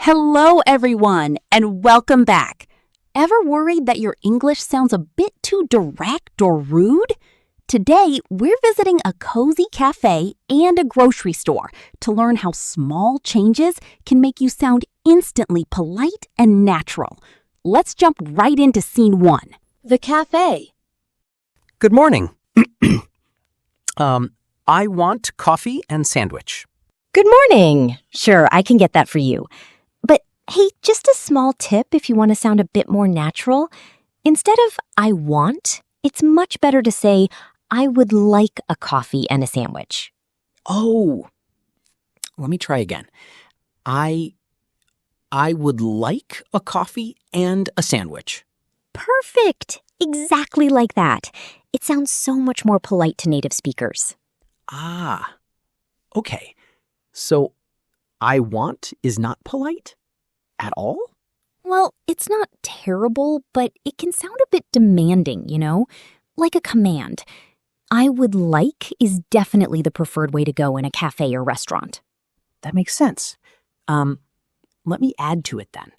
Hello, everyone, and welcome back. Ever worried that your English sounds a bit too direct or rude? Today, we're visiting a cozy cafe and a grocery store to learn how small changes can make you sound instantly polite and natural. Let's jump right into scene 1. The cafe. Good morning. I want coffee and sandwich. Good morning. Sure, I can get that for you. But hey, just a small tip if you want to sound a bit more natural. Instead of I want, it's much better to say I would like a coffee and a sandwich. Oh, let me try again. I would like a coffee and a sandwich. Perfect. Exactly like that. It sounds so much more polite to native speakers. Ah, okay. So, I want is not polite at all? Well, it's not terrible, but it can sound a bit demanding, like a command. I would like is definitely the preferred way to go in a cafe or restaurant. That makes sense. Let me add to it then.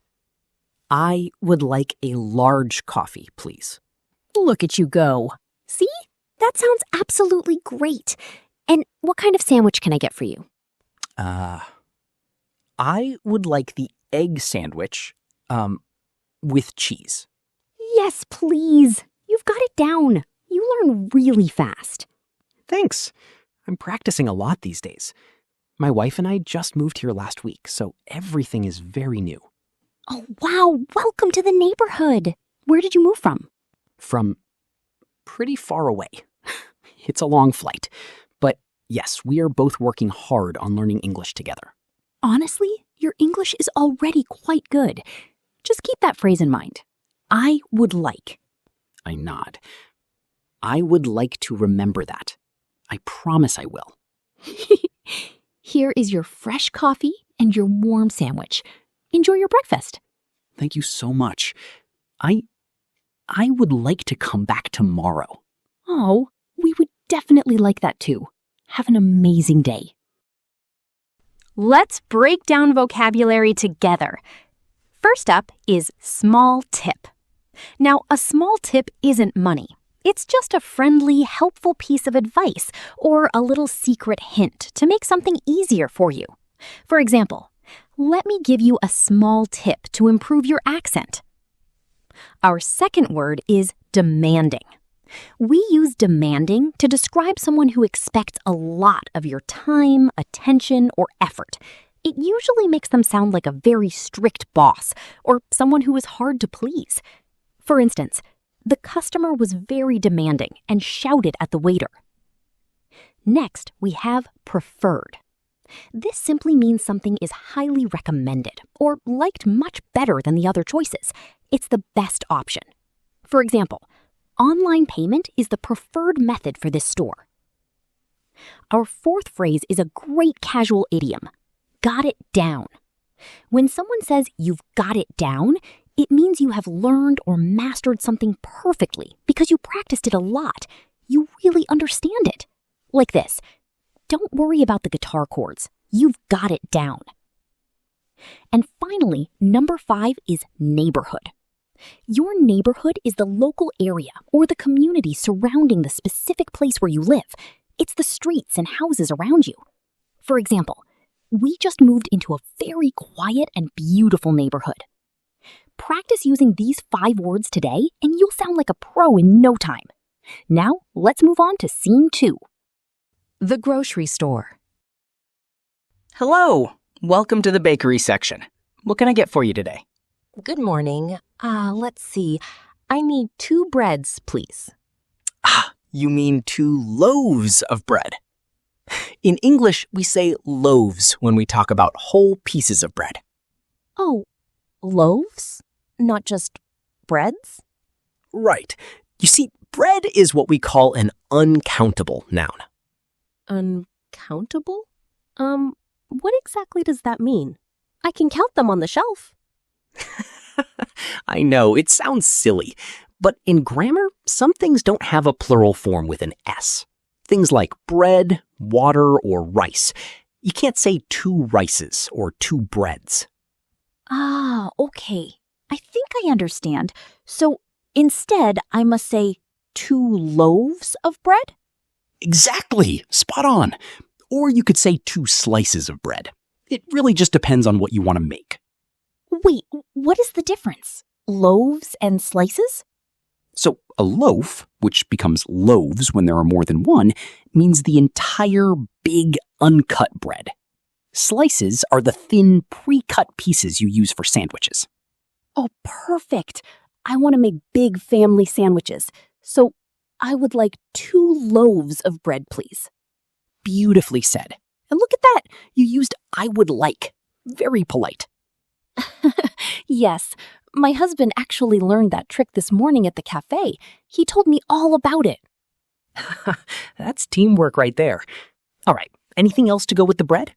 I would like a large coffee, please. Look at you go. See? That sounds absolutely great. And what kind of sandwich can I get for you? I would like the egg sandwich, with cheese. Yes, please. You've got it down. You learn really fast. Thanks. I'm practicing a lot these days. My wife and I just moved here last week, so everything is very new. Oh, wow. Welcome to the neighborhood. Where did you move from? From pretty far away. It's a long flight. But yes, we are both working hard on learning English together. Honestly, your English is already quite good. Just keep that phrase in mind. I would like. I nod. I would like to remember that. I promise I will. Here is your fresh coffee and your warm sandwich. Enjoy your breakfast. Thank you so much. I would like to come back tomorrow. Oh, we would definitely like that too. Have an amazing day. Let's break down vocabulary together. First up is small tip. Now, a small tip isn't money. It's just a friendly, helpful piece of advice or a little secret hint to make something easier for you. For example, let me give you a small tip to improve your accent. Our second word is demanding. We use demanding to describe someone who expects a lot of your time, attention, or effort. It usually makes them sound like a very strict boss or someone who is hard to please. For instance, the customer was very demanding and shouted at the waiter. Next, we have preferred. This simply means something is highly recommended or liked much better than the other choices. It's the best option. For example, online payment is the preferred method for this store. Our fourth phrase is a great casual idiom. Got it down. When someone says you've got it down, it means you have learned or mastered something perfectly because you practiced it a lot. You really understand it. Like this. Don't worry about the guitar chords. You've got it down. And finally, number 5 is neighborhood. Your neighborhood is the local area or the community surrounding the specific place where you live. It's the streets and houses around you. For example, we just moved into a very quiet and beautiful neighborhood. Practice using these 5 words today and you'll sound like a pro in no time. Now, let's move on to scene 2. The grocery store. Hello. Welcome to the bakery section. What can I get for you today? Good morning. Let's see. I need 2 breads, please. You mean 2 loaves of bread. In English, we say loaves when we talk about whole pieces of bread. Oh, loaves? Not just breads? Right. You see, bread is what we call an uncountable noun. Uncountable? What exactly does that mean? I can count them on the shelf. I know, it sounds silly, but in grammar, some things don't have a plural form with an S. Things like bread, water, or rice. You can't say 2 rices or 2 breads. Ah, okay. I think I understand. So instead, I must say 2 loaves of bread? Exactly! Spot on! Or you could say 2 slices of bread. It really just depends on what you want to make. Wait, what is the difference? Loaves and slices? So a loaf, which becomes loaves when there are more than one, means the entire big uncut bread. Slices are the thin pre-cut pieces you use for sandwiches. Oh, perfect. I want to make big family sandwiches. So I would like 2 loaves of bread, please. Beautifully said. And look at that. You used I would like. Very polite. Yes, my husband actually learned that trick this morning at the cafe. He told me all about it. That's teamwork right there. All right, anything else to go with the bread?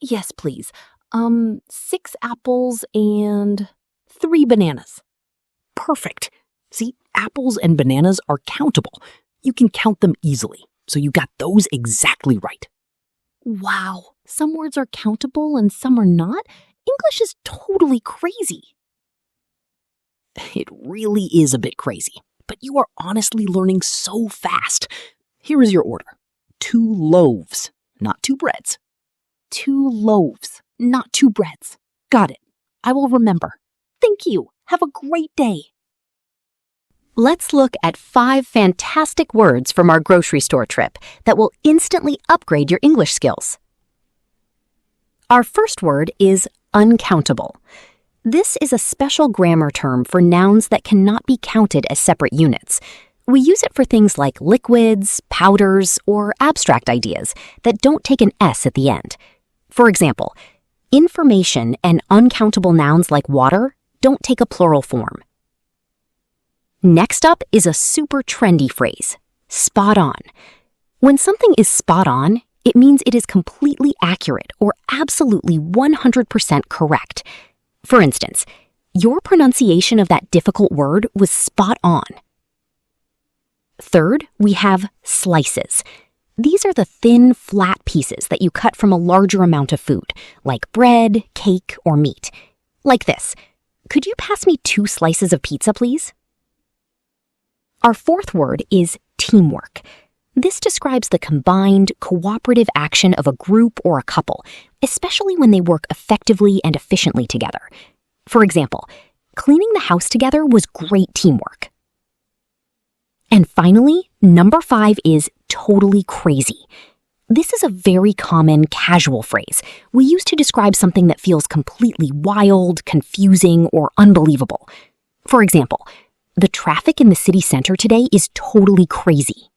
Yes, please. 6 apples and 3 bananas. Perfect. See, apples and bananas are countable. You can count them easily, so you got those exactly right. Wow, some words are countable and some are not? English is totally crazy. It really is a bit crazy, but you are honestly learning so fast. Here is your order. 2 loaves, not 2 breads. 2 loaves, not 2 breads. Got it. I will remember. Thank you. Have a great day. Let's look at 5 fantastic words from our grocery store trip that will instantly upgrade your English skills. Our first word is uncountable. This is a special grammar term for nouns that cannot be counted as separate units. We use it for things like liquids, powders, or abstract ideas that don't take an S at the end. For example, information and uncountable nouns like water don't take a plural form. Next up is a super trendy phrase, spot on. When something is spot on, it means it is completely accurate or absolutely 100% correct. For instance, your pronunciation of that difficult word was spot on. Third, we have slices. These are the thin, flat pieces that you cut from a larger amount of food, like bread, cake, or meat. Like this. Could you pass me 2 slices of pizza, please? Our fourth word is teamwork. This describes the combined, cooperative action of a group or a couple, especially when they work effectively and efficiently together. For example, cleaning the house together was great teamwork. And finally, number 5 is totally crazy. This is a very common casual phrase we use to describe something that feels completely wild, confusing, or unbelievable. For example, the traffic in the city center today is totally crazy.